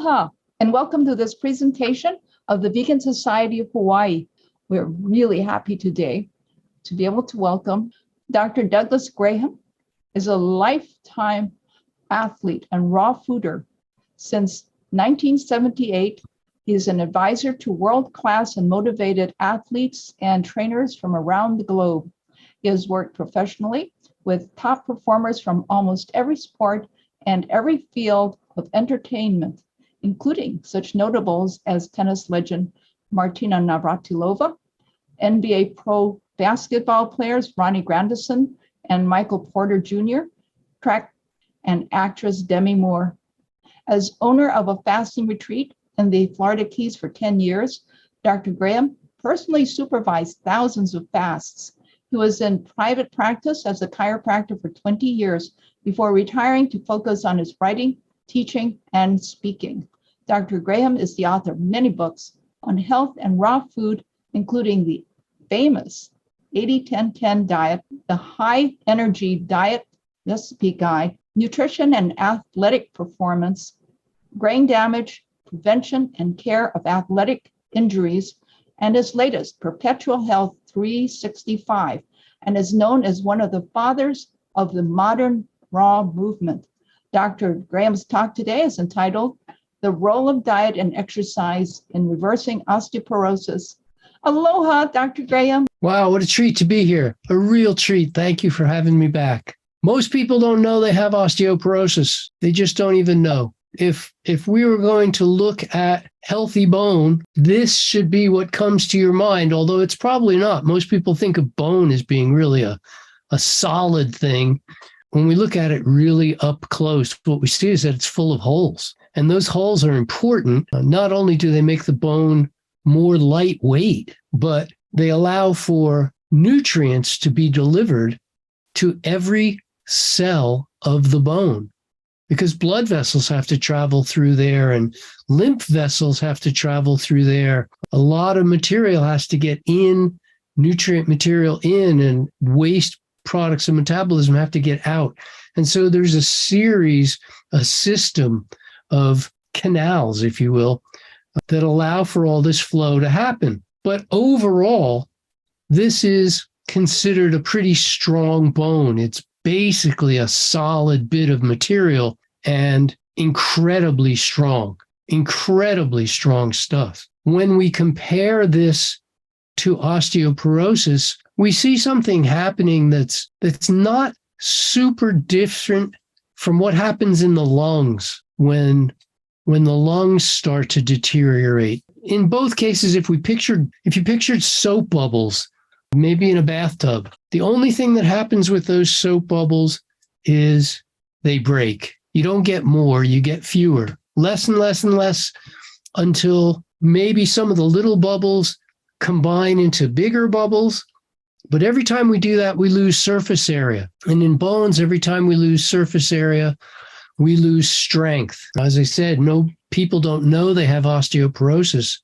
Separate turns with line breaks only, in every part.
Aloha, and welcome to this presentation of the Vegan Society of Hawaii. We're really happy today to be able to welcome Dr. Douglas Graham, is a lifetime athlete and raw fooder. Since 1978, he is an advisor to world-class and motivated athletes and trainers from around the globe. He has worked professionally with top performers from almost every sport and every field of entertainment, including such notables as tennis legend Martina Navratilova, NBA pro basketball players Ronnie Grandison and Michael Porter Jr., track and actress Demi Moore. As owner of a fasting retreat in the Florida Keys for 10 years, Dr. Graham personally supervised thousands of fasts. He was in private practice as a chiropractor for 20 years before retiring to focus on his writing, teaching, and speaking. Dr. Graham is the author of many books on health and raw food, including the famous 80-10-10 diet, the high energy diet recipe guide, nutrition and athletic performance, brain damage, prevention and care of athletic injuries, and his latest, Perpetual Health 365, and is known as one of the fathers of the modern raw movement. Dr. Graham's talk today is entitled The Role of Diet and Exercise in Reversing Osteoporosis. Aloha, Dr. Graham.
Wow, what a treat to be here. A real treat. Thank you for having me back. Most people don't know they have osteoporosis. They just don't even know. If we were going to look at healthy bone, this should be what comes to your mind, although it's probably not. Most people think of bone as being really a solid thing. When we look at it really up close, what we see is that it's full of holes. And those holes are important. Not only do they make the bone more lightweight, but they allow for nutrients to be delivered to every cell of the bone, because blood vessels have to travel through there and lymph vessels have to travel through there. A lot of material has to get in, nutrient material in, and waste products of metabolism have to get out. And so there's a system of canals, if you will, that allow for all this flow to happen. But overall, this is considered a pretty strong bone. It's basically a solid bit of material and incredibly strong stuff. When we compare this to osteoporosis, we see something happening that's not super different from what happens in the lungs when the lungs start to deteriorate. In both cases, if you pictured soap bubbles, maybe in a bathtub, the only thing that happens with those soap bubbles is they break. You don't get more, you get fewer, less and less and less, until maybe some of the little bubbles combine into bigger bubbles. But every time we do that, we lose surface area. And in bones, every time we lose surface area, we lose strength. As I said, people don't know they have osteoporosis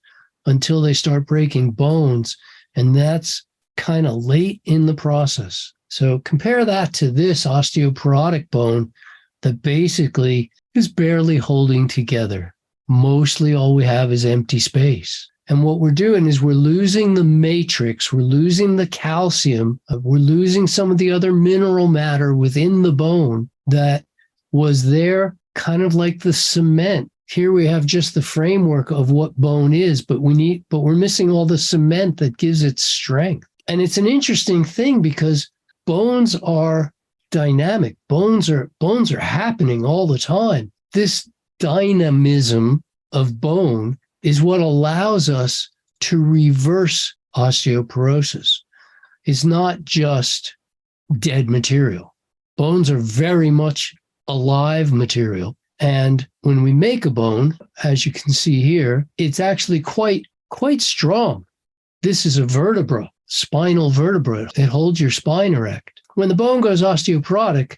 until they start breaking bones. And that's kind of late in the process. So compare that to this osteoporotic bone that basically is barely holding together. Mostly all we have is empty space. And what we're doing is we're losing the matrix, we're losing the calcium, we're losing some of the other mineral matter within the bone that was there kind of like the cement. Here we have just the framework of what bone is, but we're missing all the cement that gives it strength. And it's an interesting thing because bones are dynamic. Bones are happening all the time. This dynamism of bone is what allows us to reverse osteoporosis. It's not just dead material. Bones are very much alive material. And when we make a bone, as you can see here, it's actually quite strong. This is a vertebra, spinal vertebra. It holds your spine erect. When the bone goes osteoporotic,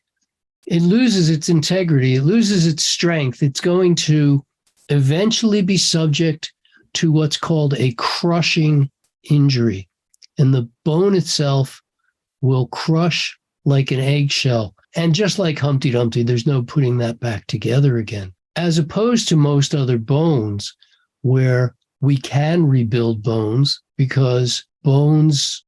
it loses its integrity, it loses its strength. It's going to eventually be subject to what's called a crushing injury. And the bone itself will crush like an eggshell. And just like Humpty Dumpty, there's no putting that back together again. as opposed to most other bones where we can rebuild bones, because bones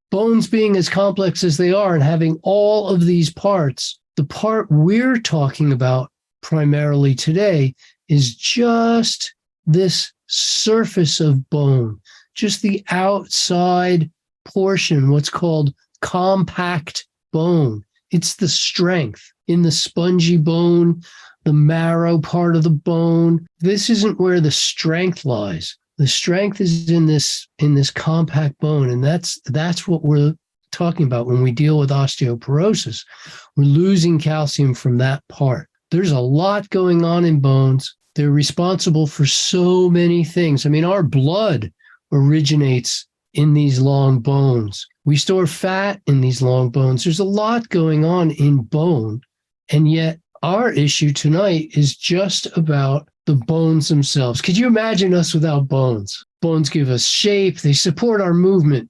being as complex as they are and having all of these parts, the part we're talking about primarily today is just this surface of bone, just the outside portion, what's called compact bone. It's the strength in the spongy bone, the marrow part of the bone. This isn't where the strength lies. The strength is in this compact bone, and that's what we're talking about when we deal with osteoporosis. We're losing calcium from that part. There's a lot going on in bones. They're responsible for so many things. I mean, our blood originates in these long bones. We store fat in these long bones. There's a lot going on in bone, and yet our issue tonight is just about the bones themselves. Could you imagine us without bones? Bones give us shape. They support our movement.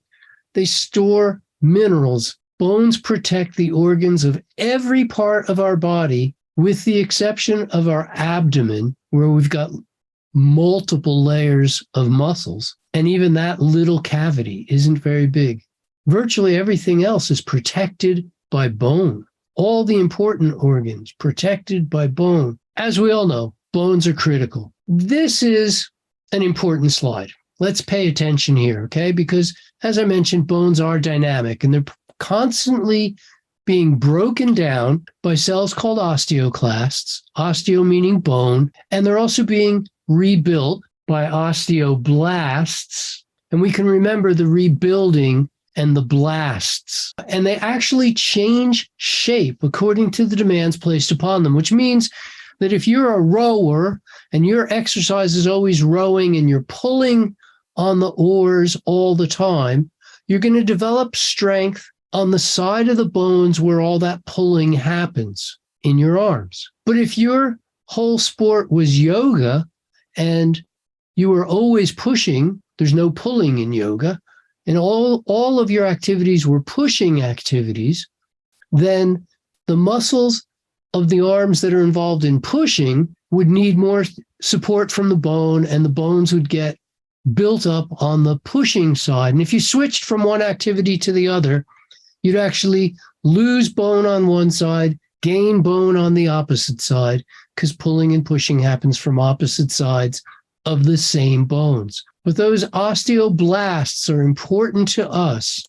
They store minerals. Bones protect the organs of every part of our body, with the exception of our abdomen, where we've got multiple layers of muscles. And even that little cavity isn't very big. Virtually everything else is protected by bone. All the important organs protected by bone. As we all know, bones are critical. This is an important slide. Let's pay attention here, okay? Because as I mentioned, bones are dynamic, and they're constantly being broken down by cells called osteoclasts, osteo meaning bone, and they're also being rebuilt by osteoblasts. And we can remember the rebuilding and the blasts. And they actually change shape according to the demands placed upon them, which means that if you're a rower and your exercise is always rowing and you're pulling on the oars all the time, you're going to develop strength on the side of the bones where all that pulling happens in your arms. But if your whole sport was yoga and you were always pushing, there's no pulling in yoga, and all of your activities were pushing activities, then the muscles of the arms that are involved in pushing would need more support from the bone, and the bones would get built up on the pushing side. And if you switched from one activity to the other, you'd actually lose bone on one side, gain bone on the opposite side, because pulling and pushing happens from opposite sides of the same bones. But those osteoblasts are important to us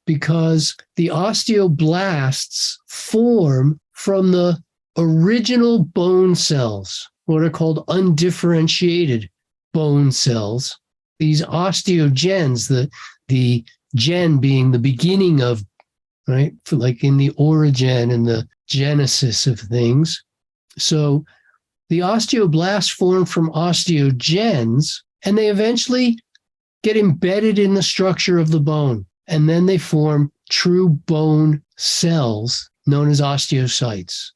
because the osteoblasts form from the original bone cells, what are called undifferentiated bone cells. These osteogens, the gen being the beginning of, right, like in the origin and the genesis of things. So the osteoblasts form from osteogens, and they eventually get embedded in the structure of the bone. And then they form true bone cells known as osteocytes.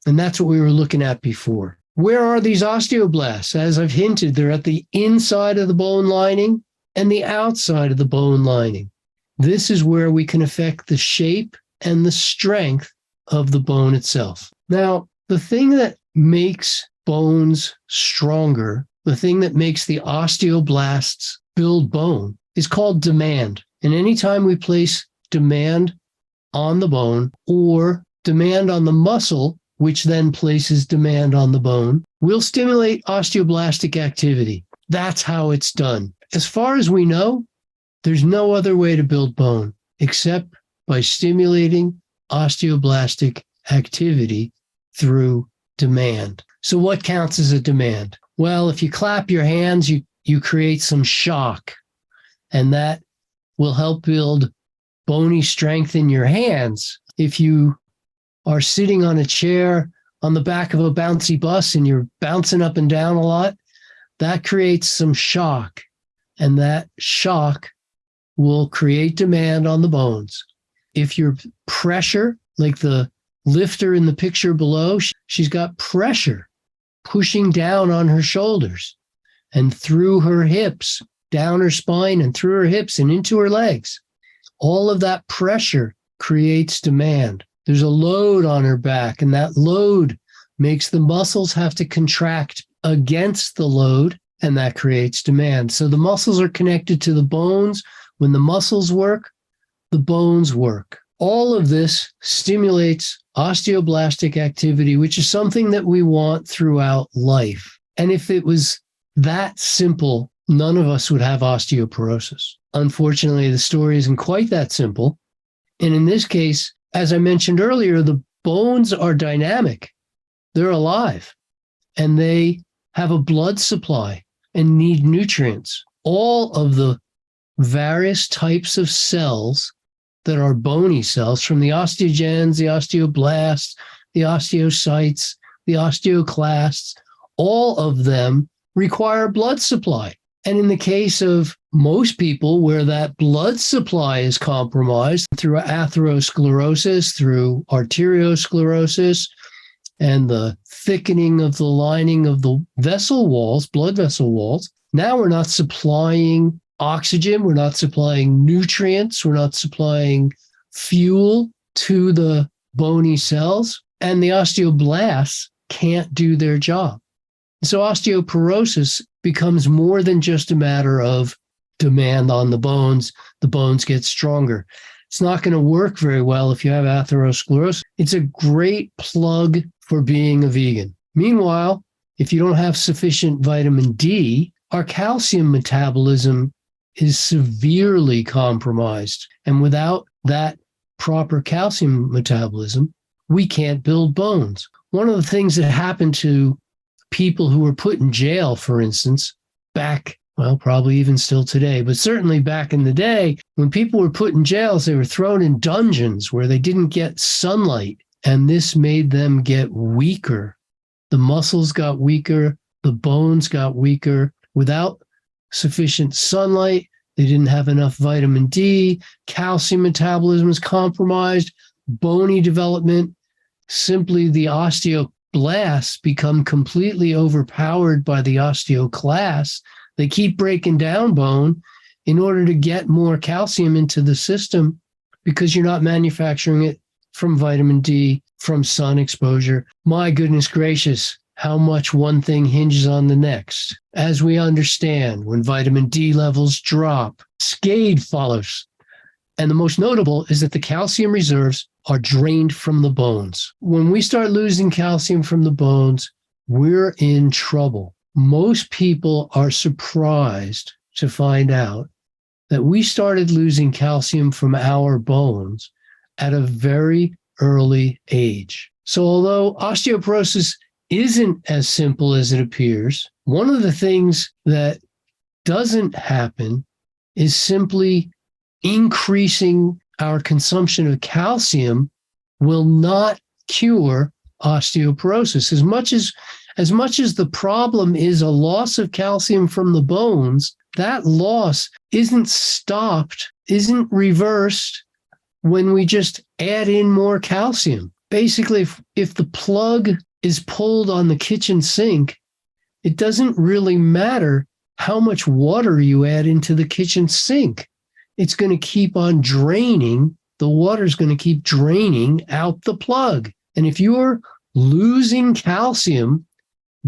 And that's what we were looking at before. Where are these osteoblasts? As I've hinted, they're at the inside of the bone lining and the outside of the bone lining. This is where we can affect the shape and the strength of the bone itself. Now, the thing that makes bones stronger, the thing that makes the osteoblasts build bone, is called demand. And anytime we place demand on the bone or demand on the muscle, which then places demand on the bone, we'll stimulate osteoblastic activity. That's how it's done. As far as we know, there's no other way to build bone except by stimulating osteoblastic activity through demand. So what counts as a demand? Well, if you clap your hands, you create some shock, and that will help build bony strength in your hands. If you are sitting on a chair on the back of a bouncy bus and you're bouncing up and down a lot, that creates some shock, and that shock will create demand on the bones. If your pressure, like the lifter in the picture below, she's got pressure pushing down on her shoulders and through her hips, down her spine and through her hips and into her legs. All of that pressure creates demand. There's a load on her back, and that load makes the muscles have to contract against the load, and that creates demand. So the muscles are connected to the bones. When the muscles work, the bones work. All of this stimulates osteoblastic activity, which is something that we want throughout life. And if it was that simple, none of us would have osteoporosis. Unfortunately, the story isn't quite that simple. And in this case, as I mentioned earlier, the bones are dynamic. They're alive, and they have a blood supply and need nutrients. All of the various types of cells that are bony cells, from the osteogens, the osteoblasts, the osteocytes, the osteoclasts, all of them require blood supply. And in the case of most people where that blood supply is compromised through atherosclerosis, through arteriosclerosis, and the thickening of the lining of the vessel walls, blood vessel walls, now we're not supplying oxygen, we're not supplying nutrients, we're not supplying fuel to the bony cells, and the osteoblasts can't do their job. So osteoporosis becomes more than just a matter of demand on the bones get stronger. It's not going to work very well if you have atherosclerosis. It's a great plug for being a vegan. Meanwhile, if you don't have sufficient vitamin D, our calcium metabolism is severely compromised. And without that proper calcium metabolism, we can't build bones. One of the things that happened to people who were put in jail, for instance, back, well, probably even still today, but certainly back in the day, when people were put in jails, they were thrown in dungeons where they didn't get sunlight, and this made them get weaker. The muscles got weaker, the bones got weaker. Without sufficient sunlight, they didn't have enough vitamin D, calcium metabolism was compromised, bony development, simply the osteoblasts become completely overpowered by the osteoclasts. They keep breaking down bone in order to get more calcium into the system because you're not manufacturing it from vitamin D, from sun exposure. My goodness gracious, how much one thing hinges on the next. As we understand, when vitamin D levels drop, SCADE follows. And the most notable is that the calcium reserves are drained from the bones. When we start losing calcium from the bones, we're in trouble. Most people are surprised to find out that we started losing calcium from our bones at a very early age. So although osteoporosis isn't as simple as it appears, one of the things that doesn't happen is simply increasing our consumption of calcium will not cure osteoporosis. As much as the problem is a loss of calcium from the bones, that loss isn't stopped, isn't reversed when we just add in more calcium. Basically, if the plug is pulled on the kitchen sink, it doesn't really matter how much water you add into the kitchen sink. It's going to keep on draining. The water's going to keep draining out the plug. And if you're losing calcium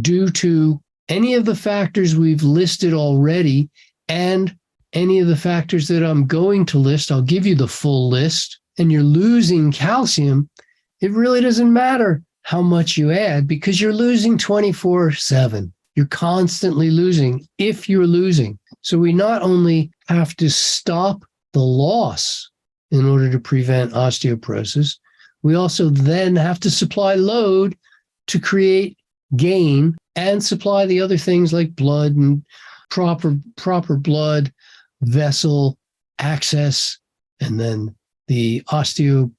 due to any of the factors we've listed already and any of the factors that I'm going to list, I'll give you the full list, and you're losing calcium, it really doesn't matter how much you add because you're losing 24/7. You're constantly losing if you're losing. So we not only have to stop the loss in order to prevent osteoporosis, we also then have to supply load to create gain and supply the other things like blood and proper blood vessel access, and then the osteoblast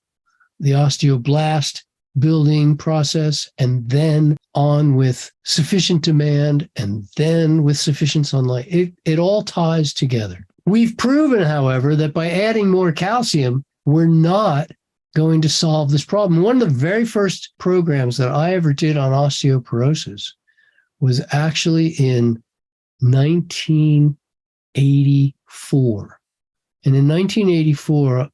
building process, and then on with sufficient demand, and then with sufficient sunlight. It all ties together. We've proven, however, that by adding more calcium, we're not going to solve this problem. One of the very first programs that I ever did on osteoporosis was actually in 1984. And in 1984,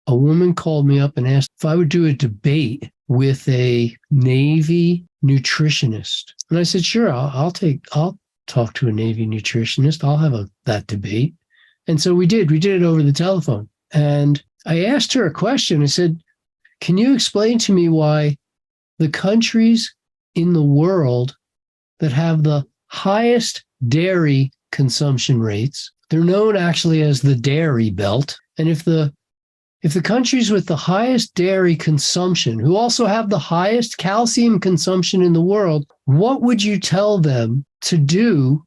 a woman called me up and asked if I would do a debate with a Navy nutritionist? And I said, sure, I'll talk to a Navy nutritionist. I'll have that debate. And so we did it over the telephone. And I asked her a question. I said, can you explain to me why the countries in the world that have the highest dairy consumption rates, they're known actually as the dairy belt. And if the countries with the highest dairy consumption, who also have the highest calcium consumption in the world, what would you tell them to do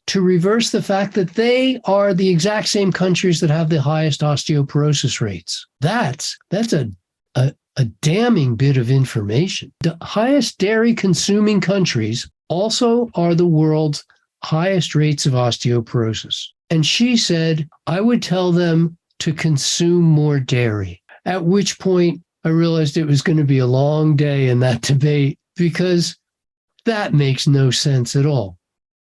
to reverse the fact that they are the exact same countries that have the highest osteoporosis rates? That's a damning bit of information. The highest dairy consuming countries also are the world's highest rates of osteoporosis. And she said, I would tell them to consume more dairy. At which point I realized it was going to be a long day in that debate, because that makes no sense at all.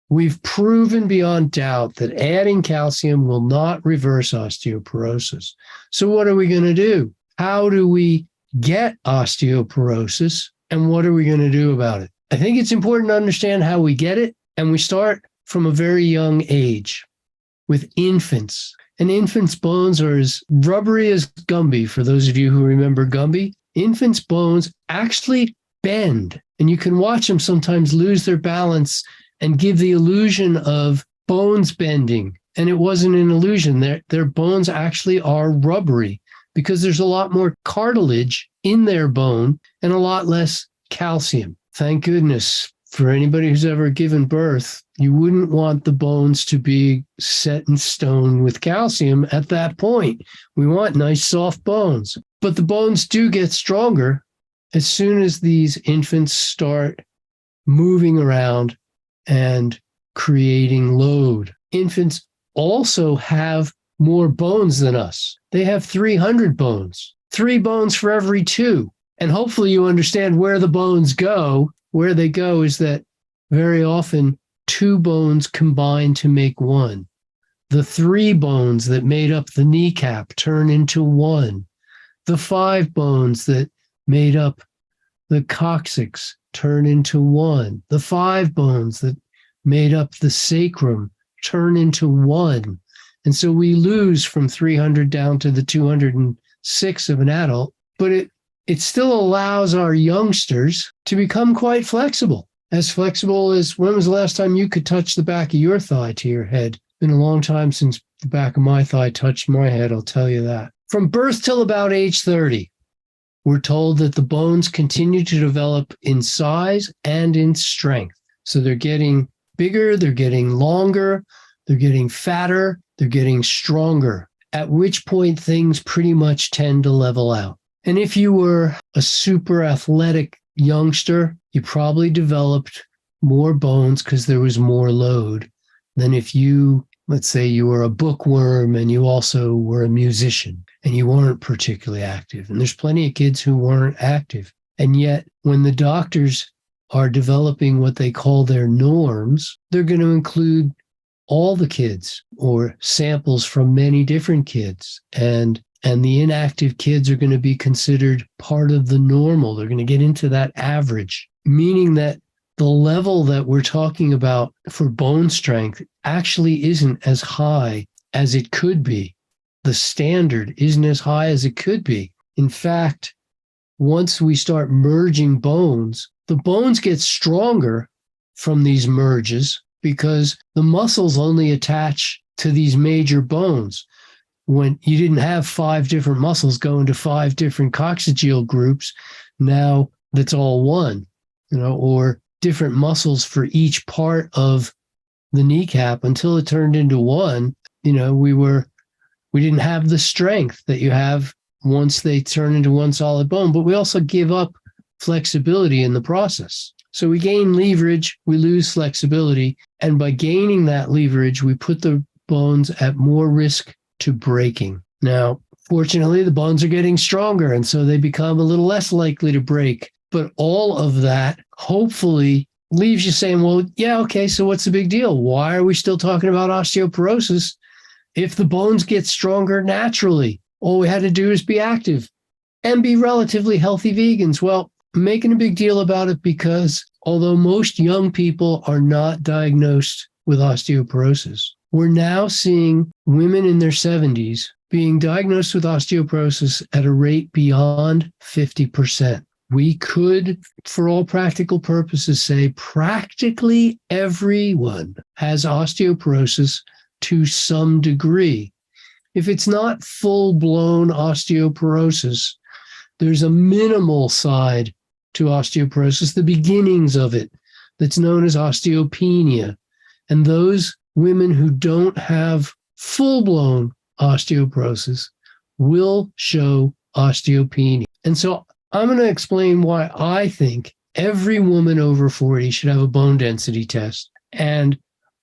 We've proven beyond doubt that adding calcium will not reverse osteoporosis. So what are we going to do? How do we get osteoporosis, and what are we going to do about it? I think it's important to understand how we get it, and we start from a very young age with infants. And infants' bones are as rubbery as Gumby. For those of you who remember Gumby, infants' bones actually bend, and you can watch them sometimes lose their balance and give the illusion of bones bending. And it wasn't an illusion. Their bones actually are rubbery because there's a lot more cartilage in their bone and a lot less calcium. Thank goodness. For anybody who's ever given birth, you wouldn't want the bones to be set in stone with calcium at that point. We want nice, soft bones. But the bones do get stronger as soon as these infants start moving around and creating load. Infants also have more bones than us. They have 300 bones, 3 bones for every 2. And hopefully you understand where the bones go. Where they go is that very often 2 bones combine to make 1. The 3 bones that made up the kneecap turn into 1. The 5 bones that made up the coccyx turn into 1. The 5 bones that made up the sacrum turn into 1. And so we lose from 300 down to the 206 of an adult, but it still allows our youngsters to become quite flexible. As flexible as, when was the last time you could touch the back of your thigh to your head? Been a long time since the back of my thigh touched my head, I'll tell you that. From birth till about age 30, we're told that the bones continue to develop in size and in strength. So they're getting bigger, they're getting longer, they're getting fatter, they're getting stronger, at which point things pretty much tend to level out. And if you were a super athletic youngster, you probably developed more bones because there was more load than if you, let's say you were a bookworm and you also were a musician and you weren't particularly active. And there's plenty of kids who weren't active. And yet when the doctors are developing what they call their norms, they're going to include all the kids or samples from many different kids. And the inactive kids are going to be considered part of the normal. They're going to get into that average, meaning that the level that we're talking about for bone strength actually isn't as high as it could be. The standard isn't as high as it could be. In fact, once we start merging bones, the bones get stronger from these merges because the muscles only attach to these major bones. When you didn't have 5 different muscles go into 5 different coccygeal groups, now that's all one, or different muscles for each part of the kneecap until it turned into one. We didn't have the strength that you have once they turn into one solid bone, but we also give up flexibility in the process. So we gain leverage, we lose flexibility, and by gaining that leverage, we put the bones at more risk to breaking. Now, fortunately, the bones are getting stronger, and so they become a little less likely to break. But all of that hopefully leaves you saying, well, yeah, okay, so what's the big deal? Why are we still talking about osteoporosis if the bones get stronger naturally? All we had to do is be active and be relatively healthy vegans. Well, I'm making a big deal about it because although most young people are not diagnosed with osteoporosis, we're now seeing women in their 70s being diagnosed with osteoporosis at a rate beyond 50%. We could, for all practical purposes, say practically everyone has osteoporosis to some degree. If it's not full-blown osteoporosis, there's a minimal side to osteoporosis, the beginnings of it, that's known as osteopenia. And those women who don't have full-blown osteoporosis will show osteopenia. And so I'm going to explain why I think every woman over 40 should have a bone density test. And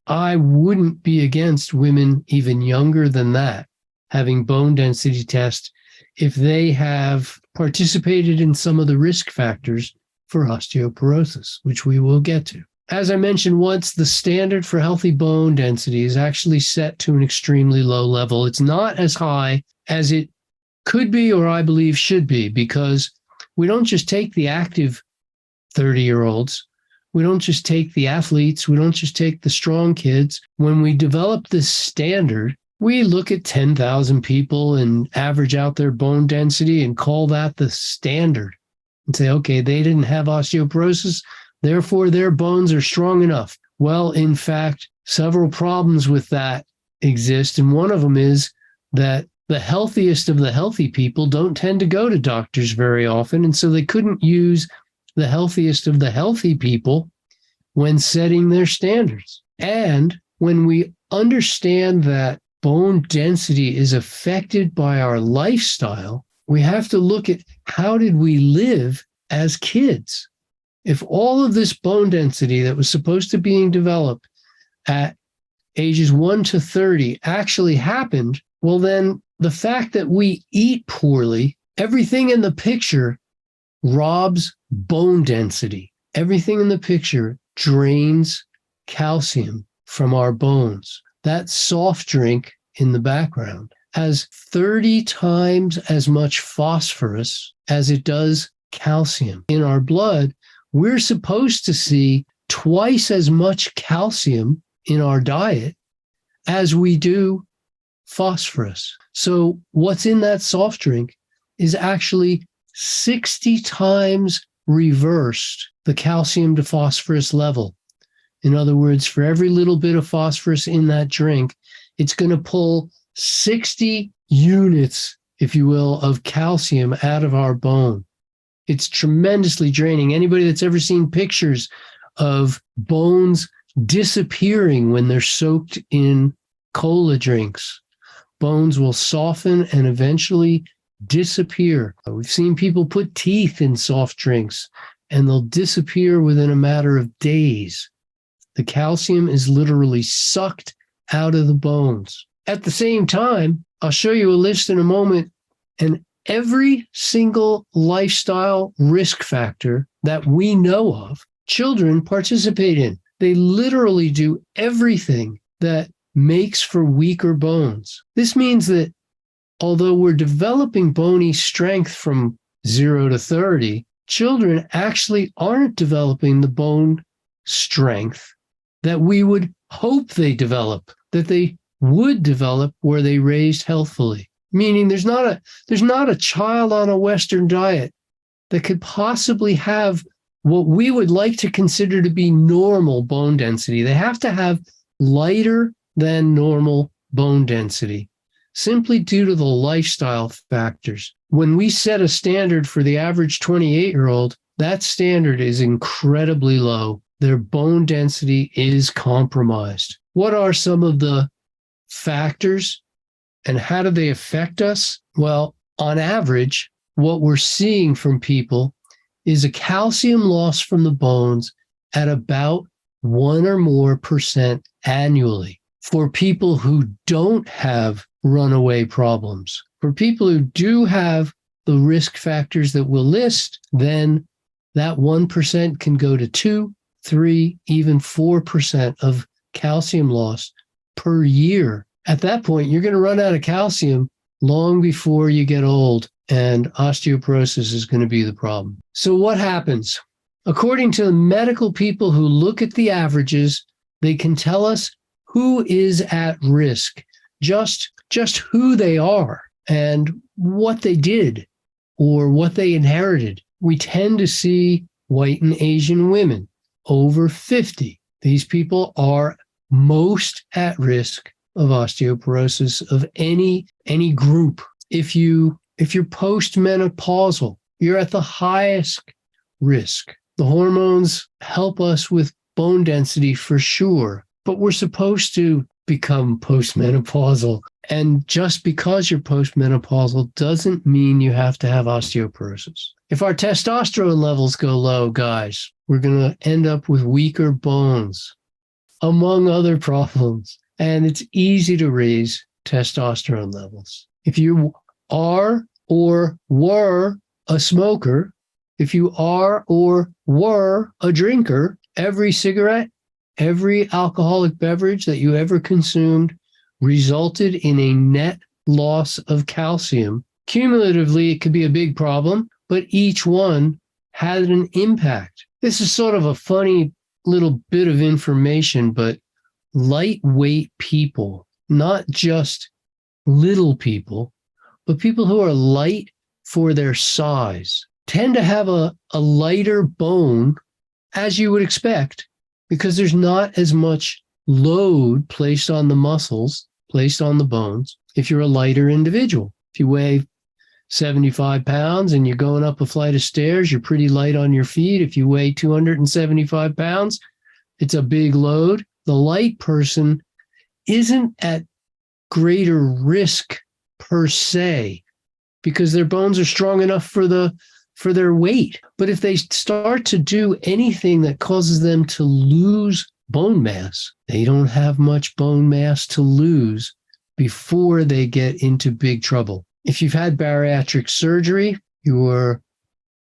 I wouldn't be against women even younger than that having bone density tests if they have participated in some of the risk factors for osteoporosis, which we will get to. As I mentioned once, the standard for healthy bone density is actually set to an extremely low level. It's not as high as it could be, or I believe should be, because we don't just take the active 30-year-olds. We don't just take the athletes. We don't just take the strong kids. When we develop this standard, we look at 10,000 people and average out their bone density and call that the standard and say, okay, they didn't have osteoporosis, therefore their bones are strong enough. Well, in fact, several problems with that exist. And one of them is that the healthiest of the healthy people don't tend to go to doctors very often. And so they couldn't use the healthiest of the healthy people when setting their standards. And when we understand that bone density is affected by our lifestyle, we have to look at how did we live as kids? If all of this bone density that was supposed to be developed at ages 1 to 30 actually happened, well, then the fact that we eat poorly, everything in the picture robs bone density. Everything in the picture drains calcium from our bones. That soft drink in the background has 30 times as much phosphorus as it does calcium. In our blood, we're supposed to see twice as much calcium in our diet as we do phosphorus. So what's in that soft drink is actually 60 times reversed the calcium to phosphorus level. In other words, for every little bit of phosphorus in that drink, it's going to pull 60 units, if you will, of calcium out of our bone. It's tremendously draining. Anybody that's ever seen pictures of bones disappearing when they're soaked in cola drinks, bones will soften and eventually disappear. We've seen people put teeth in soft drinks and they'll disappear within a matter of days. The calcium is literally sucked out of the bones. At the same time, I'll show you a list in a moment, and every single lifestyle risk factor that we know of, children participate in. They literally do everything that makes for weaker bones. This means that although we're developing bony strength from 0 to 30, children actually aren't developing the bone strength that we would hope they develop, that they would develop were they raised healthfully. Meaning there's not a child on a Western diet that could possibly have what we would like to consider to be normal bone density. They have to have lighter than normal bone density, simply due to the lifestyle factors. When we set a standard for the average 28-year-old, that standard is incredibly low. Their bone density is compromised. What are some of the factors and how do they affect us? Well, on average, what we're seeing from people is a calcium loss from the bones at about 1 or more % annually. For people who don't have runaway problems, for people who do have the risk factors that we'll list, then that 1% can go to 2, 3, even 4% of calcium loss per year. At that point, you're going to run out of calcium long before you get old, and osteoporosis is going to be the problem. So what happens? According to the medical people who look at the averages, they can tell us who is at risk, just who they are and what they did or what they inherited. We tend to see white and Asian women over 50. These people are most at risk of osteoporosis of any group. If you're postmenopausal, you're at the highest risk. The hormones help us with bone density for sure, but we're supposed to become postmenopausal. And just because you're postmenopausal doesn't mean you have to have osteoporosis. If our testosterone levels go low, guys, we're going to end up with weaker bones, among other problems. And it's easy to raise testosterone levels. If you are or were a smoker, if you are or were a drinker, every cigarette, every alcoholic beverage that you ever consumed resulted in a net loss of calcium. Cumulatively, it could be a big problem, but each one had an impact. This is sort of a funny little bit of information, but lightweight people, not just little people, but people who are light for their size, tend to have a lighter bone, as you would expect, because there's not as much load placed on the muscles, placed on the bones, if you're a lighter individual. If you weigh 75 pounds and you're going up a flight of stairs, you're pretty light on your feet. If you weigh 275 pounds, it's a big load. The light person isn't at greater risk per se because their bones are strong enough for their weight. But if they start to do anything that causes them to lose bone mass, they don't have much bone mass to lose before they get into big trouble. If you've had bariatric surgery, you are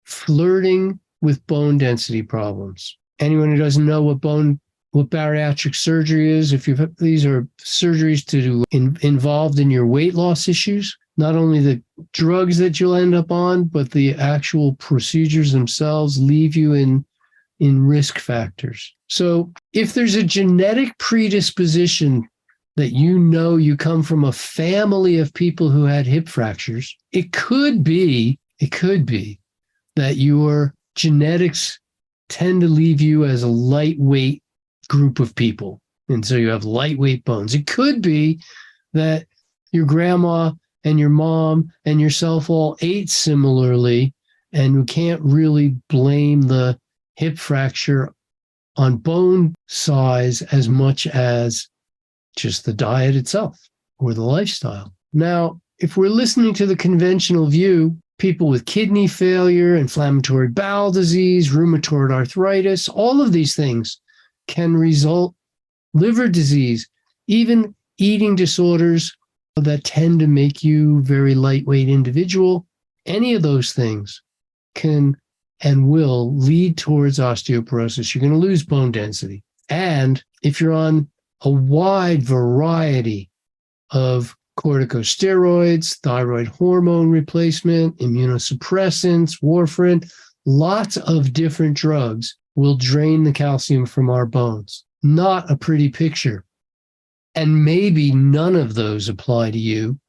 flirting with bone density problems. Anyone who doesn't know what bariatric surgery is, these are surgeries involved in your weight loss issues, not only the drugs that you'll end up on, but the actual procedures themselves leave you in risk factors. So if there's a genetic predisposition that you come from a family of people who had hip fractures, it could be that your genetics tend to leave you as a lightweight group of people. And so you have lightweight bones. It could be that your grandma and your mom and yourself all ate similarly, and we can't really blame the hip fracture on bone size as much as just the diet itself or the lifestyle. Now, if we're listening to the conventional view, people with kidney failure, inflammatory bowel disease, rheumatoid arthritis, all of these things can result, liver disease, even eating disorders that tend to make you very lightweight individual. Any of those things can and will lead towards osteoporosis. You're going to lose bone density. And if you're on a wide variety of corticosteroids, thyroid hormone replacement, immunosuppressants, warfarin, lots of different drugs will drain the calcium from our bones. Not a pretty picture. And maybe none of those apply to you,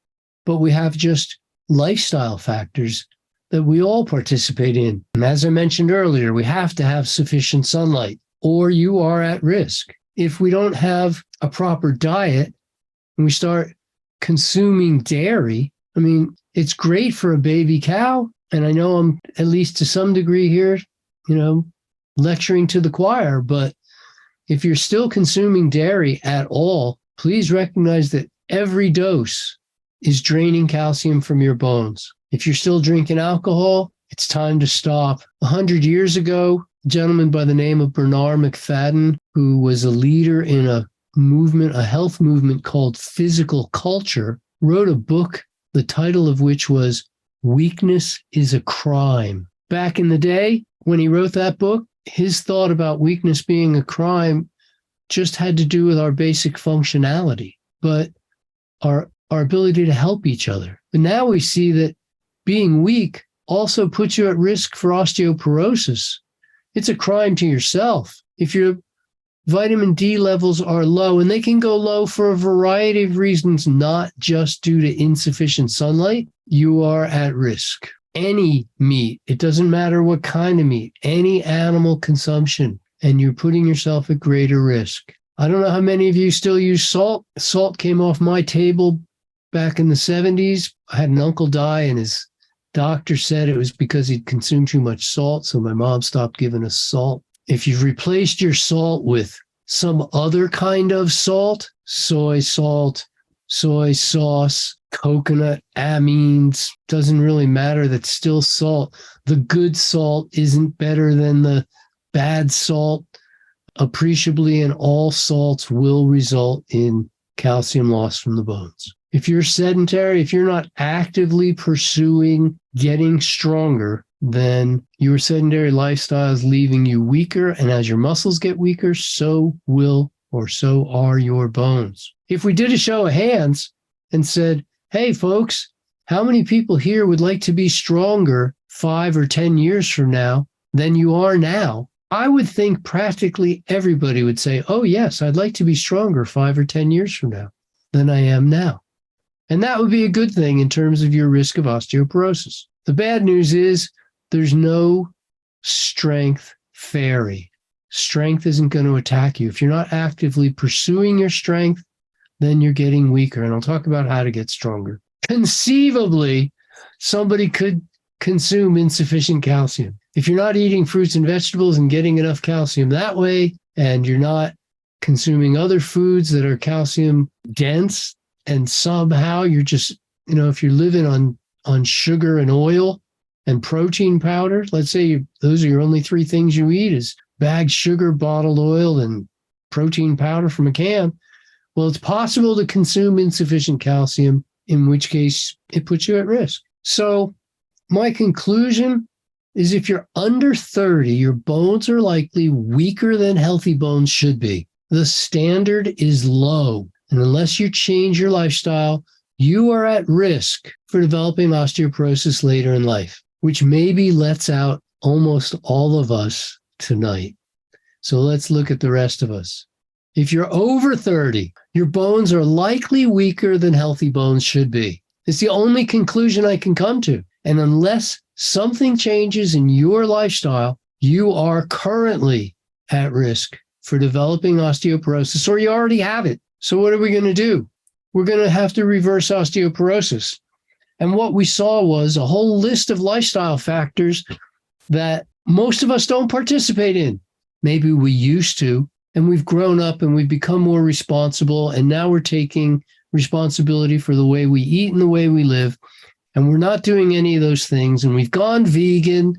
but we have just lifestyle factors that we all participate in. And as I mentioned earlier, we have to have sufficient sunlight, or you are at risk. If we don't have a proper diet and we start consuming dairy, I mean, it's great for a baby cow. And I know I'm, at least to some degree here, lecturing to the choir, but if you're still consuming dairy at all, please recognize that every dose is draining calcium from your bones. If you're still drinking alcohol, it's time to stop. 100 years ago, a gentleman by the name of Bernard McFadden, who was a leader in a health movement called Physical Culture, wrote a book, the title of which was Weakness is a Crime. Back in the day, when he wrote that book, his thought about weakness being a crime just had to do with our basic functionality, but our ability to help each other. But now we see that being weak also puts you at risk for osteoporosis. It's a crime to yourself. If your vitamin D levels are low, and they can go low for a variety of reasons, not just due to insufficient sunlight, you are at risk. Any meat, it doesn't matter what kind of meat, any animal consumption, and you're putting yourself at greater risk. I don't know how many of you still use salt. Salt came off my table back in the 70s. I had an uncle die, and his doctor said it was because he'd consumed too much salt, so my mom stopped giving us salt. If you've replaced your salt with some other kind of salt, soy salt, soy sauce, coconut, amines, doesn't really matter, that's still salt. The good salt isn't better than the bad salt appreciably, and all salts will result in calcium loss from the bones. If you're sedentary, if you're not actively pursuing getting stronger, then your sedentary lifestyle is leaving you weaker. And as your muscles get weaker, so are your bones. If we did a show of hands and said, hey, folks, how many people here would like to be stronger 5 or 10 years from now than you are now? I would think practically everybody would say, oh, yes, I'd like to be stronger 5 or 10 years from now than I am now. And that would be a good thing in terms of your risk of osteoporosis. The bad news is there's no strength fairy. Strength isn't going to attack you. If you're not actively pursuing your strength, then you're getting weaker. And I'll talk about how to get stronger. Conceivably, somebody could consume insufficient calcium. If you're not eating fruits and vegetables and getting enough calcium that way, and you're not consuming other foods that are calcium dense, and somehow you're just, if you're living on sugar and oil and protein powder, let's say those are your only 3 things you eat is bagged sugar, bottled oil, and protein powder from a can. Well, it's possible to consume insufficient calcium, in which case it puts you at risk. So my conclusion is if you're under 30, your bones are likely weaker than healthy bones should be. The standard is low. And unless you change your lifestyle, you are at risk for developing osteoporosis later in life, which maybe lets out almost all of us tonight. So let's look at the rest of us. If you're over 30, your bones are likely weaker than healthy bones should be. It's the only conclusion I can come to. And unless something changes in your lifestyle, you are currently at risk for developing osteoporosis, or you already have it. So what are we going to do? We're going to have to reverse osteoporosis. And what we saw was a whole list of lifestyle factors that most of us don't participate in. Maybe we used to, and we've grown up and we've become more responsible, and now we're taking responsibility for the way we eat and the way we live, and we're not doing any of those things, and we've gone vegan.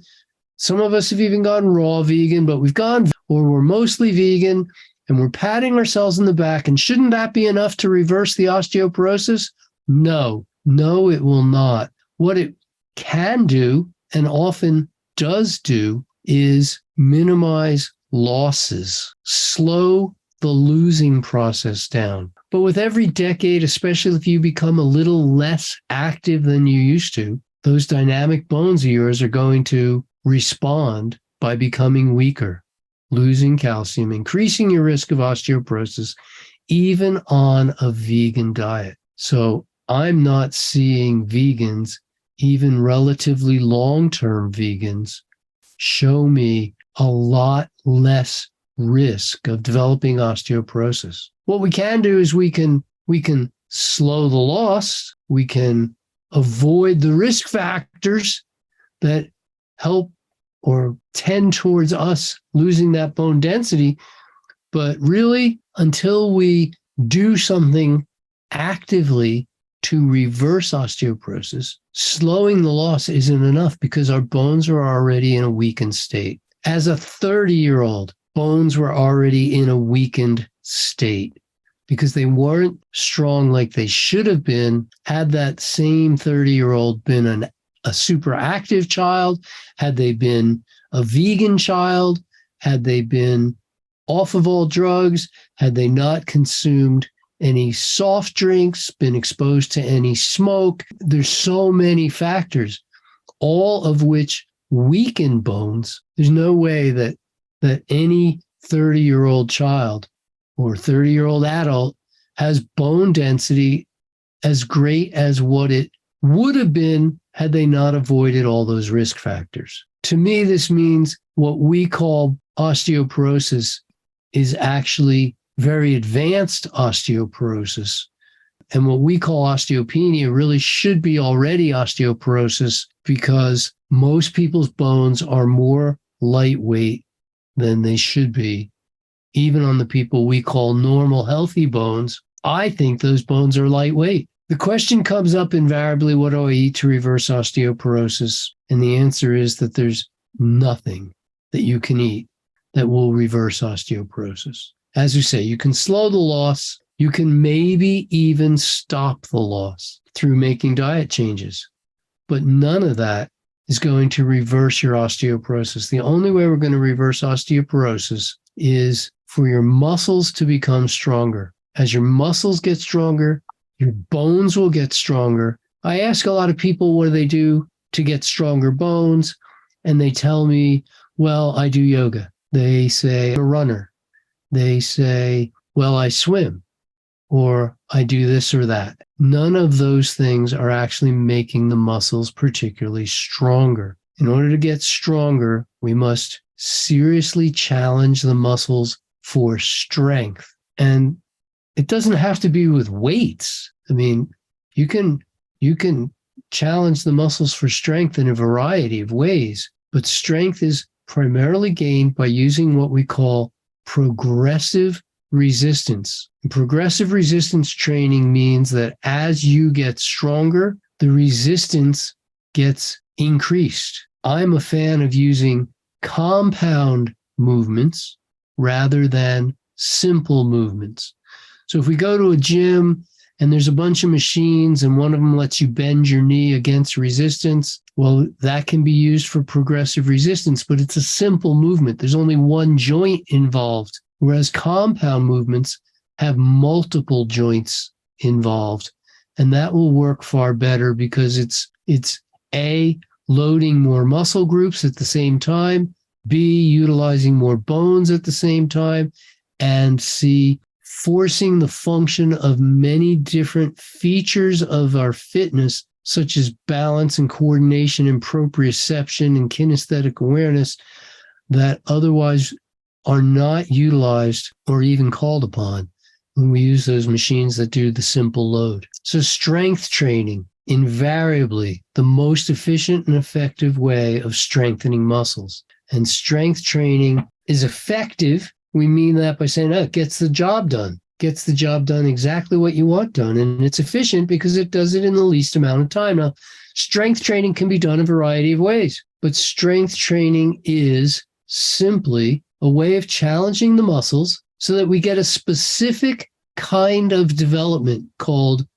Some of us have even gone raw vegan, but we're mostly vegan, and we're patting ourselves on the back. And shouldn't that be enough to reverse the osteoporosis? No, it will not. What it can do, and often does do, is minimize losses, slow the losing process down. But with every decade, especially if you become a little less active than you used to, those dynamic bones of yours are going to respond by becoming weaker, losing calcium, increasing your risk of osteoporosis, even on a vegan diet. So I'm not seeing vegans, even relatively long-term vegans, show me a lot less risk of developing osteoporosis. What we can do is we can slow the loss. We can avoid the risk factors that help or tend towards us losing that bone density. But really, until we do something actively to reverse osteoporosis, slowing the loss isn't enough because our bones are already in a weakened state. As a 30-year-old, bones were already in a weakened state because they weren't strong like they should have been. Had that same 30-year-old been a super active child, had they been a vegan child, had they been off of all drugs, had they not consumed any soft drinks, been exposed to any smoke. There's so many factors, all of which weaken bones. There's no way that any 30-year-old child or 30-year-old adult has bone density as great as what it would have been had they not avoided all those risk factors. To me, this means what we call osteoporosis is actually very advanced osteoporosis. And what we call osteopenia really should be already osteoporosis, because most people's bones are more lightweight than they should be. Even on the people we call normal, healthy bones, I think those bones are lightweight. The question comes up invariably, what do I eat to reverse osteoporosis? And the answer is that there's nothing that you can eat that will reverse osteoporosis. As you say, you can slow the loss. You can maybe even stop the loss through making diet changes. But none of that is going to reverse your osteoporosis. The only way we're going to reverse osteoporosis is for your muscles to become stronger. As your muscles get stronger, your bones will get stronger. I ask a lot of people what do they do to get stronger bones, and they tell me, well, I do yoga. They say, I'm a runner. They say, well, I swim, or I do this or that. None of those things are actually making the muscles particularly stronger. In order to get stronger, we must seriously challenge the muscles for strength. And it doesn't have to be with weights. I mean, you can challenge the muscles for strength in a variety of ways, but strength is primarily gained by using what we call progressive resistance. And progressive resistance training means that as you get stronger, the resistance gets increased. I'm a fan of using compound movements rather than simple movements. So if we go to a gym and there's a bunch of machines and one of them lets you bend your knee against resistance, well, that can be used for progressive resistance, but it's a simple movement. There's only one joint involved, whereas compound movements have multiple joints involved. And that will work far better because it's A, loading more muscle groups at the same time, B, utilizing more bones at the same time, and C, forcing the function of many different features of our fitness, such as balance and coordination and proprioception and kinesthetic awareness, that otherwise are not utilized or even called upon when we use those machines that do the simple load. So strength training, invariably the most efficient and effective way of strengthening muscles. And strength training is effective. We mean that by saying, it gets the job done. Gets the job done exactly what you want done. And it's efficient because it does it in the least amount of time. Now, strength training can be done a variety of ways, but strength training is simply a way of challenging the muscles so that we get a specific kind of development called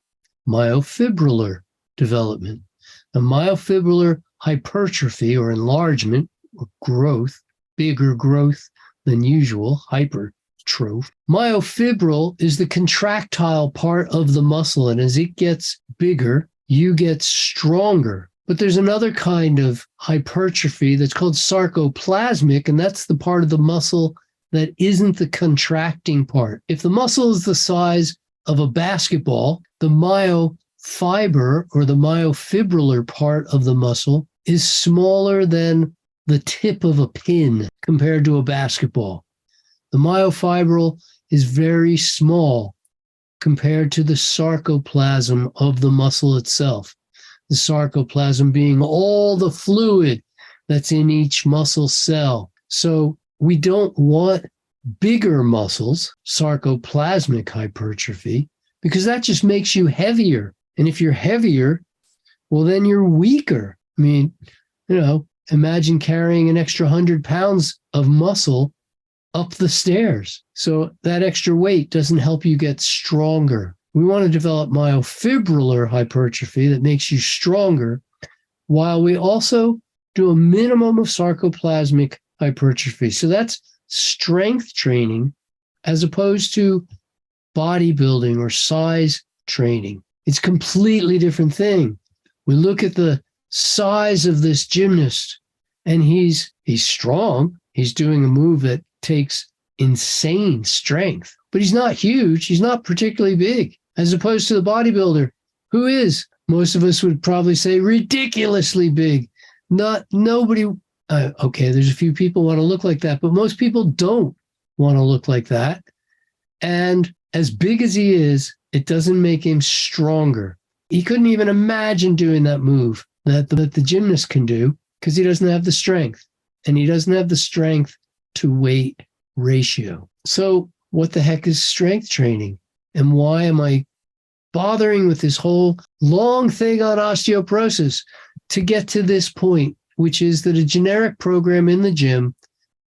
myofibrillar development. A myofibrillar hypertrophy or enlargement or growth, bigger growth than usual, hypertrophy. Myofibril is the contractile part of the muscle, and as it gets bigger, you get stronger. But there's another kind of hypertrophy that's called sarcoplasmic, and that's the part of the muscle that isn't the contracting part. If the muscle is the size of a basketball, the myofiber or the myofibrillar part of the muscle is smaller than the tip of a pin compared to a basketball. The myofibril is very small compared to the sarcoplasm of the muscle itself. The sarcoplasm being all the fluid that's in each muscle cell. So we don't want bigger muscles, sarcoplasmic hypertrophy, because that just makes you heavier. And if you're heavier, well, then you're weaker. I mean, imagine carrying an extra 100 pounds of muscle up the stairs. So that extra weight doesn't help you get stronger. We want to develop myofibrillar hypertrophy that makes you stronger, while we also do a minimum of sarcoplasmic hypertrophy. So that's strength training, as opposed to bodybuilding or size training. It's a completely different thing. We look at the size of this gymnast, and he's strong. He's doing a move that takes insane strength, but he's not huge. He's not particularly big, as opposed to the bodybuilder, who is, most of us would probably say, ridiculously big. Nobody, okay, there's a few people want to look like that, but most people don't want to look like that. And as big as he is, it doesn't make him stronger. He couldn't even imagine doing that move that the gymnast can do because he doesn't have the strength, and he doesn't have the strength to weight ratio. So what the heck is strength training? And why am I bothering with this whole long thing on osteoporosis to get to this point, which is that a generic program in the gym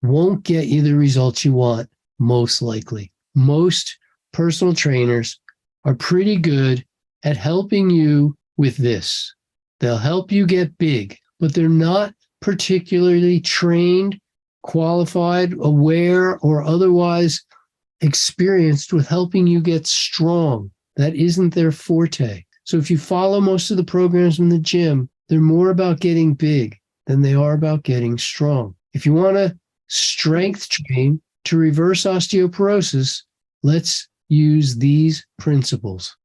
won't get you the results you want, most likely. Most personal trainers are pretty good at helping you with this. They'll help you get big, but they're not particularly trained, qualified, aware, or otherwise experienced with helping you get strong. That isn't their forte. So if you follow most of the programs in the gym, they're more about getting big than they are about getting strong. If you want to strength train to reverse osteoporosis, let's use these principles.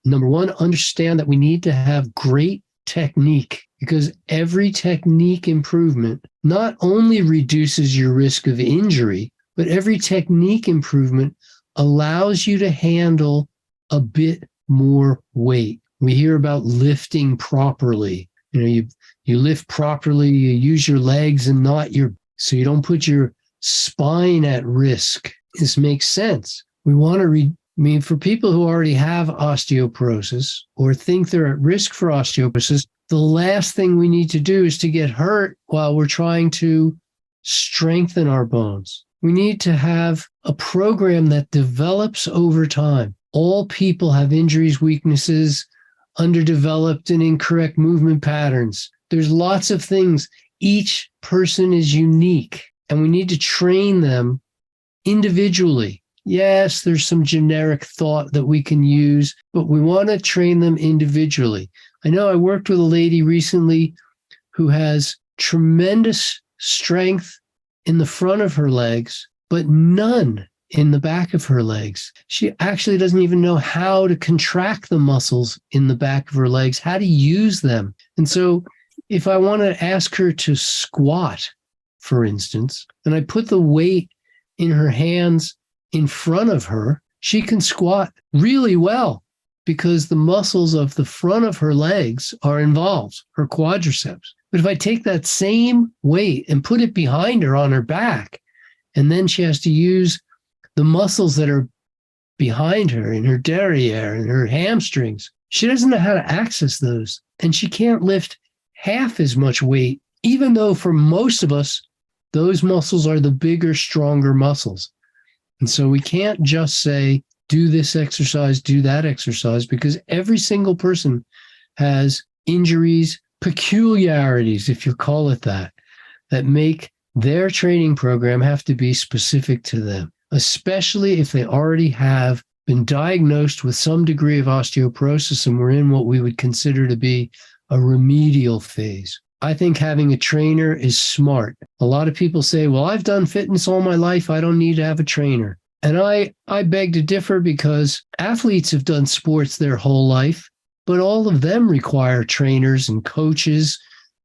Number one, understand that we need to have great technique, because every technique improvement not only reduces your risk of injury, but every technique improvement allows you to handle a bit more weight. We hear about lifting properly. You lift properly, you use your legs and not so you don't put your spine at risk. This makes sense. We want to for people who already have osteoporosis or think they're at risk for osteoporosis, the last thing we need to do is to get hurt while we're trying to strengthen our bones. We need to have a program that develops over time. All people have injuries, weaknesses, underdeveloped and incorrect movement patterns. There's lots of things. Each person is unique, and we need to train them individually. Yes, there's some generic thought that we can use, but we want to train them individually. I know I worked with a lady recently who has tremendous strength in the front of her legs, but none in the back of her legs. She actually doesn't even know how to contract the muscles in the back of her legs, how to use them. And so if I want to ask her to squat, for instance, and I put the weight in her hands in front of her, she can squat really well because the muscles of the front of her legs are involved, her quadriceps. But if I take that same weight and put it behind her on her back, and then she has to use the muscles that are behind her in her derriere and her hamstrings, she doesn't know how to access those. And she can't lift half as much weight, even though for most of us, those muscles are the bigger, stronger muscles. And so we can't just say, do this exercise, do that exercise, because every single person has injuries, peculiarities, if you call it that make their training program have to be specific to them, especially if they already have been diagnosed with some degree of osteoporosis and we're in what we would consider to be a remedial phase. I think having a trainer is smart. A lot of people say, well, I've done fitness all my life. I don't need to have a trainer. And I beg to differ, because athletes have done sports their whole life, but all of them require trainers and coaches,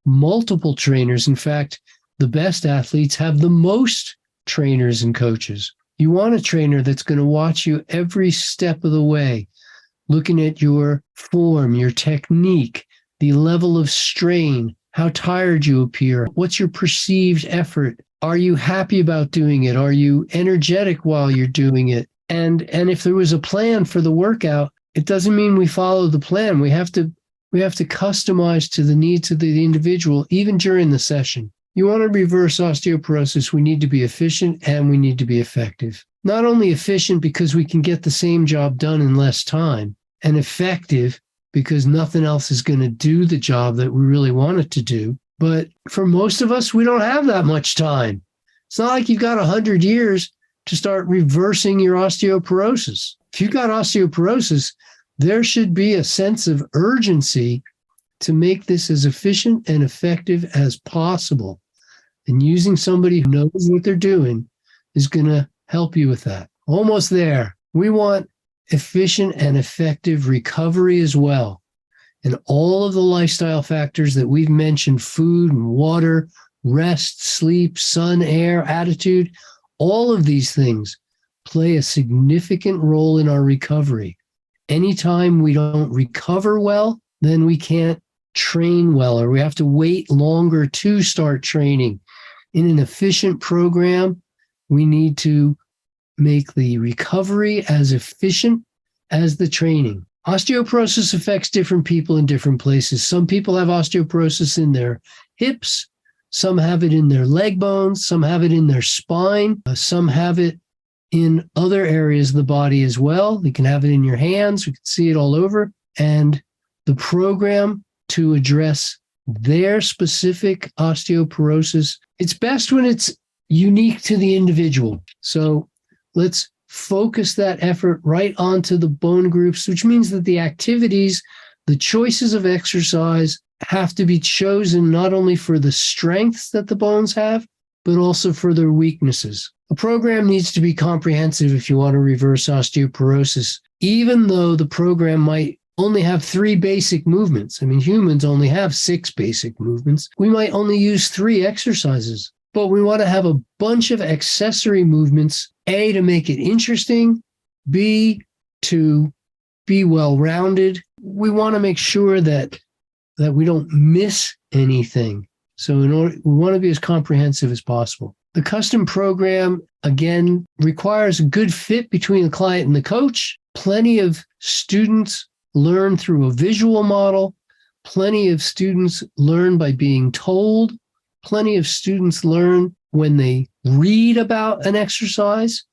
multiple trainers. In fact, the best athletes have the most trainers and coaches. You want a trainer that's going to watch you every step of the way, looking at your form, your technique, the level of strain, how tired you appear, what's your perceived effort, are you happy about doing it, are you energetic while you're doing it, and if there was a plan for the workout, it doesn't mean we follow the plan. We have to customize to the needs of the individual, even during the session. You want to reverse osteoporosis, we need to be efficient and we need to be effective. Not only efficient because we can get the same job done in less time, and effective because nothing else is going to do the job that we really want it to do. But for most of us, we don't have that much time. It's not like you've got 100 years to start reversing your osteoporosis. If you've got osteoporosis, there should be a sense of urgency to make this as efficient and effective as possible. And using somebody who knows what they're doing is going to help you with that. Almost there. We want efficient and effective recovery as well. And all of the lifestyle factors that we've mentioned, food and water, rest, sleep, sun, air, attitude, all of these things play a significant role in our recovery. Anytime we don't recover well, then we can't train well, or we have to wait longer to start training. In an efficient program, we need to make the recovery as efficient as the training. Osteoporosis affects different people in different places. Some people have osteoporosis in their hips. Some have it in their leg bones. Some have it in their spine. Some have it in other areas of the body as well. You can have it in your hands. You can see it all over. And the program to address their specific osteoporosis, it's best when it's unique to the individual. So let's focus that effort right onto the bone groups, which means that the activities, the choices of exercise have to be chosen not only for the strengths that the bones have, but also for their weaknesses. A program needs to be comprehensive if you want to reverse osteoporosis, even though the program might only have 3 basic movements. I mean, humans only have 6 basic movements. We might only use 3 exercises, but we want to have a bunch of accessory movements, A, to make it interesting, B, to be well-rounded. We want to make sure that we don't miss anything. So we want to be as comprehensive as possible. The custom program, again, requires a good fit between the client and the coach. Plenty of students learn through a visual model. Plenty of students learn by being told. Plenty of students learn when they read about an exercise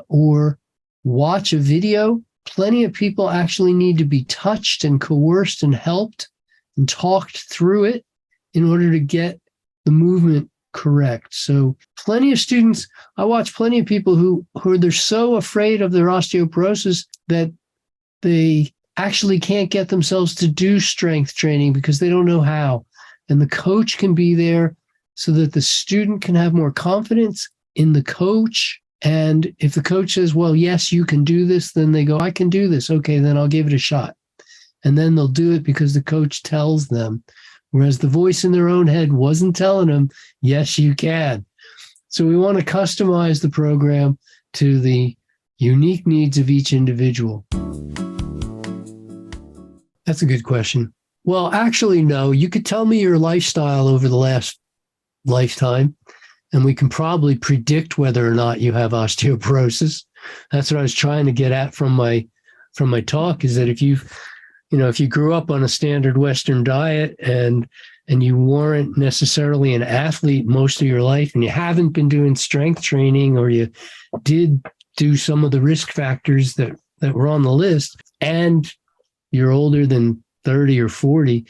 or watch a video. Plenty of people actually need to be touched and coerced and helped and talked through it in order to get the movement correct. So plenty of students, I watch plenty of people who they're so afraid of their osteoporosis that they actually can't get themselves to do strength training because they don't know how. And the coach can be there so that the student can have more confidence in the coach. And if the coach says, well, yes, you can do this, then they go, I can do this. Okay, then I'll give it a shot. And then they'll do it because the coach tells them, whereas the voice in their own head wasn't telling them, yes, you can. So we want to customize the program to the unique needs of each individual. That's a good question. Well, actually, no. You could tell me your lifestyle over the last lifetime, and we can probably predict whether or not you have osteoporosis. That's what I was trying to get at from my talk, is that if you grew up on a standard Western diet and you weren't necessarily an athlete most of your life, and you haven't been doing strength training, or you did do some of the risk factors that were on the list, and you're older than 30 or 40,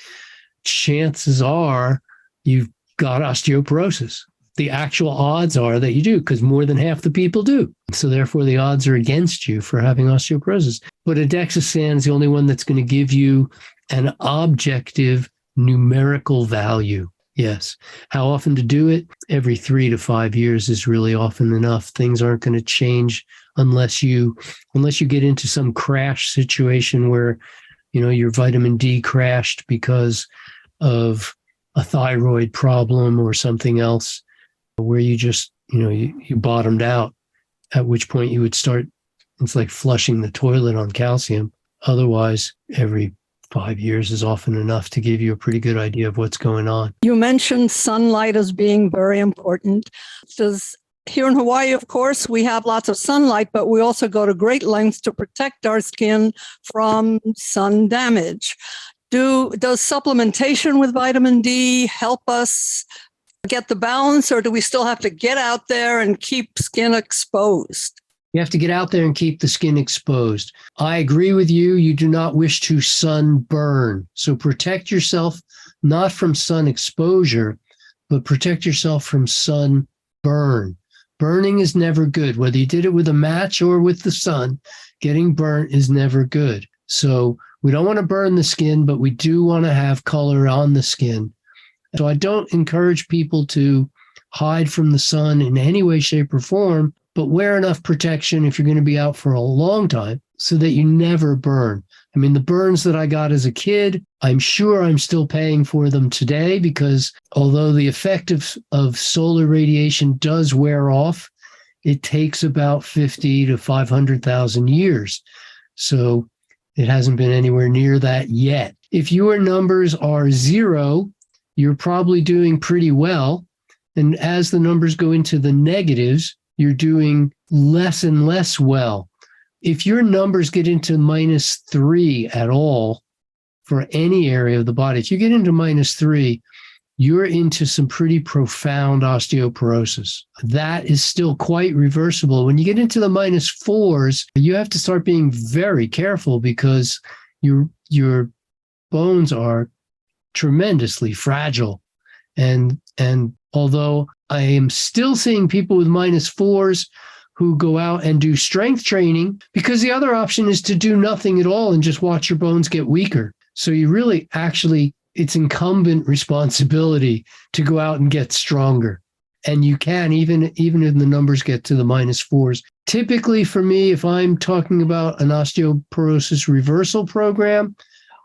chances are you've got osteoporosis. The actual odds are that you do, because more than half the people do. So therefore, the odds are against you for having osteoporosis. But a DEXA scan is the only one that's going to give you an objective numerical value. Yes. How often to do it? Every 3 to 5 years is really often enough. Things aren't going to change unless you get into some crash situation where, your vitamin D crashed because of a thyroid problem or something else, where you just, you bottomed out, at which point you would start, it's like flushing the toilet on calcium. Otherwise, every 5 years is often enough to give you a pretty good idea of what's going on.
You mentioned sunlight as being very important. Here in Hawaii, of course, we have lots of sunlight, but we also go to great lengths to protect our skin from sun damage. Does supplementation with vitamin D help us get the balance, or do we still have to get out there and keep skin exposed?
You have to get out there and keep the skin exposed. I agree with you. You do not wish to sunburn. So protect yourself not from sun exposure, but protect yourself from sunburn. Burning is never good. Whether you did it with a match or with the sun, getting burnt is never good. So we don't want to burn the skin, but we do want to have color on the skin. So I don't encourage people to hide from the sun in any way, shape, or form, but wear enough protection if you're going to be out for a long time so that you never burn. I mean, the burns that I got as a kid, I'm sure I'm still paying for them today, because although the effect of solar radiation does wear off, it takes about 50 to 500,000 years. So it hasn't been anywhere near that yet. If your numbers are 0, you're probably doing pretty well. And as the numbers go into the negatives, you're doing less and less well. If your numbers get into -3 at all for any area of the body, if you get into -3, you're into some pretty profound osteoporosis. That is still quite reversible. When you get into the -4s, you have to start being very careful, because your bones are tremendously fragile. And although I am still seeing people with -4s who go out and do strength training, because the other option is to do nothing at all and just watch your bones get weaker. So you really it's incumbent responsibility to go out and get stronger. And you can, even if the numbers get to the -4s. Typically for me, if I'm talking about an osteoporosis reversal program,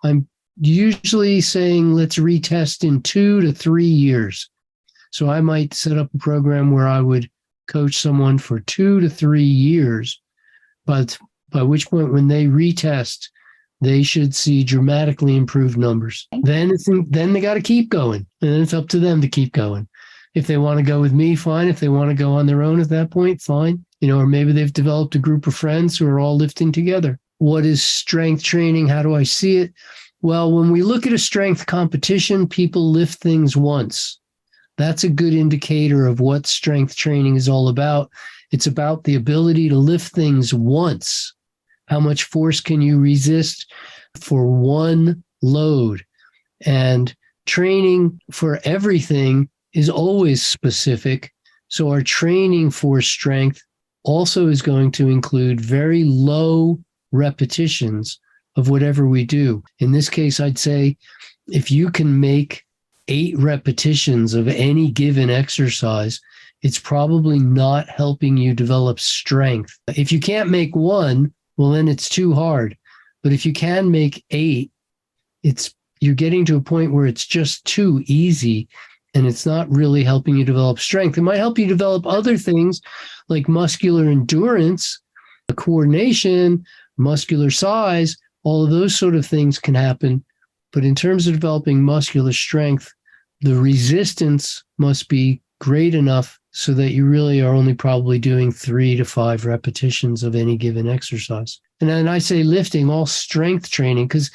I'm usually saying let's retest in 2 to 3 years. So I might set up a program where I would coach someone for 2 to 3 years, but by which point when they retest, they should see dramatically improved numbers. Then they got to keep going, and it's up to them to keep going. If they want to go with me, fine. If they want to go on their own at that point, fine. Or maybe they've developed a group of friends who are all lifting together. What is strength training? How do I see it? Well, when we look at a strength competition, people lift things once. That's a good indicator of what strength training is all about. It's about the ability to lift things once. How much force can you resist for one load? And training for everything is always specific. So our training for strength also is going to include very low repetitions of whatever we do. In this case, I'd say if you can make 8 repetitions of any given exercise, it's probably not helping you develop strength. If you can't make 1, well, then it's too hard. But if you can make 8, you're getting to a point where it's just too easy, and it's not really helping you develop strength. It might help you develop other things like muscular endurance, coordination, muscular size. All of those sort of things can happen. But in terms of developing muscular strength, the resistance must be great enough so that you really are only probably doing 3 to 5 repetitions of any given exercise. And then I say lifting, all strength training, because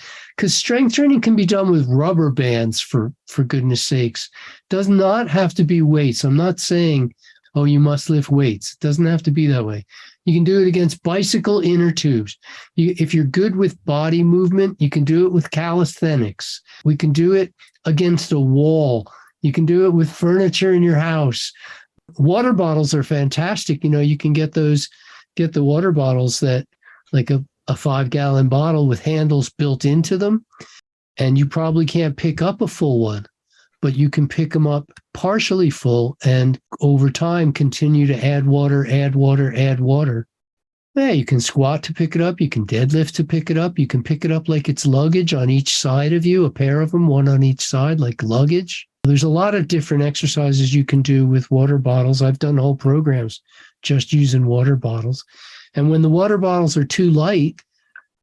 strength training can be done with rubber bands, for goodness sakes. It does not have to be weights. I'm not saying, oh, you must lift weights. It doesn't have to be that way. You can do it against bicycle inner tubes. If you're good with body movement, you can do it with calisthenics. We can do it against a wall. You can do it with furniture in your house. Water bottles are fantastic. You can get the water bottles that, like a 5-gallon bottle with handles built into them, and you probably can't pick up a full one, but you can pick them up partially full, and over time continue to add water. Yeah, you can squat to pick it up. You can deadlift to pick it up. You can pick it up like it's luggage on each side of you, a pair of them, one on each side, like luggage. There's a lot of different exercises you can do with water bottles. I've done whole programs just using water bottles. And when the water bottles are too light,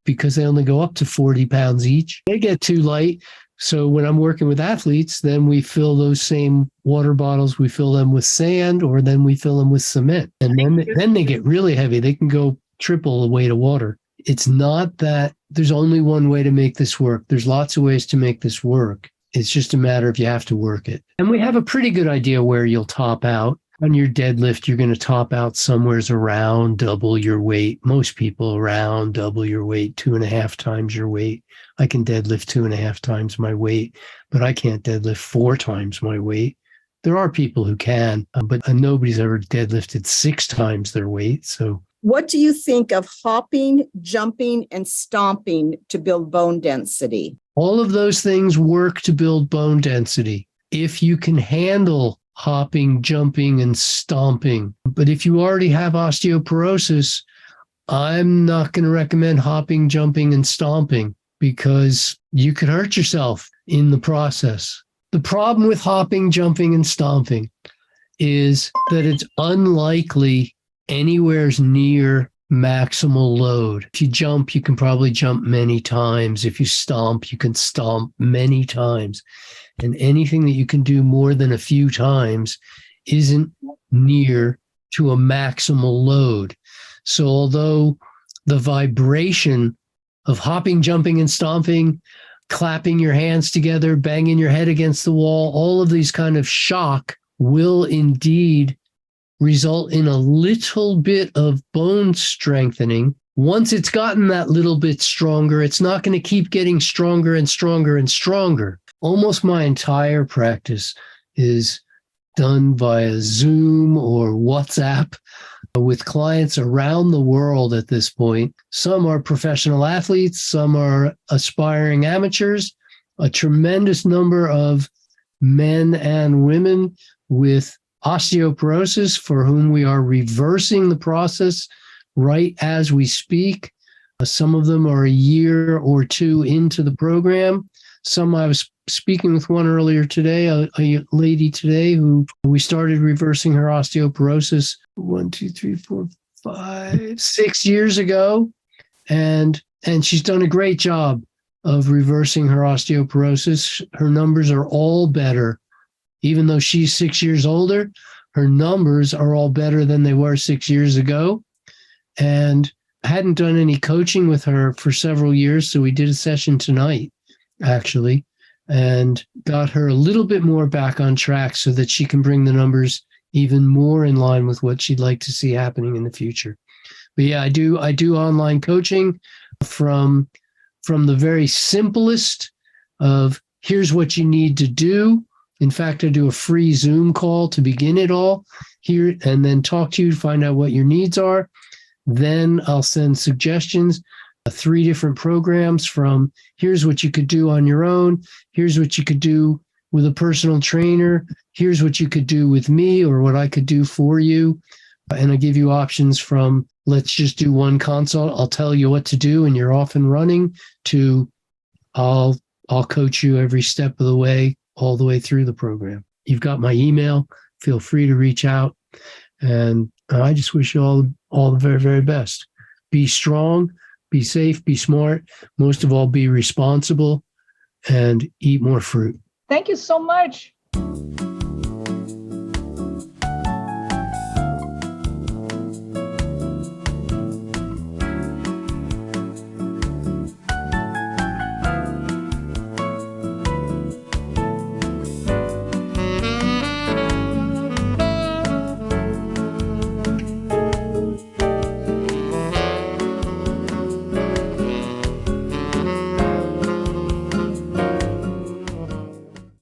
because they only go up to 40 pounds each, they get too light. So when I'm working with athletes, then we fill those same water bottles, we fill them with sand, or then we fill them with cement. And then they get really heavy. They can go triple the weight of water. It's not that there's only one way to make this work. There's lots of ways to make this work. It's just a matter of you have to work it. And we have a pretty good idea where you'll top out. On your deadlift, you're going to top out somewhere around double your weight. Most people around double your weight, 2.5 times your weight. I can deadlift 2.5 times my weight, but I can't deadlift 4 times my weight. There are people who can, but nobody's ever deadlifted 6 times their weight. So
What do you think of hopping, jumping, and stomping to build bone density?
all of those things work to build bone density if you can handle hopping, jumping, and stomping. But if you already have osteoporosis, I'm not going to recommend hopping, jumping, and stomping because you could hurt yourself in the process. The problem with hopping, jumping, and stomping is that it's unlikely anywhere near maximal load. If you jump, you can probably jump many times. If you stomp, you can stomp many times. And anything that you can do more than a few times isn't near to a maximal load. So although the vibration of hopping, jumping, and stomping, clapping your hands together, banging your head against the wall, all of these kind of shock will indeed result in a little bit of bone strengthening. Once it's gotten that little bit stronger, it's not going to keep getting stronger and stronger and stronger. Almost my entire practice is done via Zoom or WhatsApp with clients around the world at this point. Some are professional athletes, some are aspiring amateurs, a tremendous number of men and women with osteoporosis for whom we are reversing the process right as we speak. Some of them are a year or two into the program. Some, I was speaking with one earlier today, a lady today who we started reversing her osteoporosis 6 years ago. And she's done a great job of reversing her osteoporosis. Her numbers are all better. Even though she's 6 years older, her numbers are all better than they were 6 years ago. And I hadn't done any coaching with her for several years, so we did a session tonight, actually, and got her a little bit more back on track so that she can bring the numbers even more in line with what she'd like to see happening in the future. But yeah, I do online coaching from the very simplest of here's what you need to do. In fact, I do a free Zoom call to begin it all here and then talk to you to find out what your needs are. Then I'll send suggestions, 3 different programs from here's what you could do on your own, here's what you could do with a personal trainer, here's what you could do with me or what I could do for you. And I give you options from let's just do one consult, I'll tell you what to do and you're off and running, to I'll coach you every step of the way, all the way through the program. You've got my email. Feel free to reach out. And I just wish you all the very, very best. Be strong, be safe, be smart. Most of all, be responsible and eat more fruit.
Thank you so much.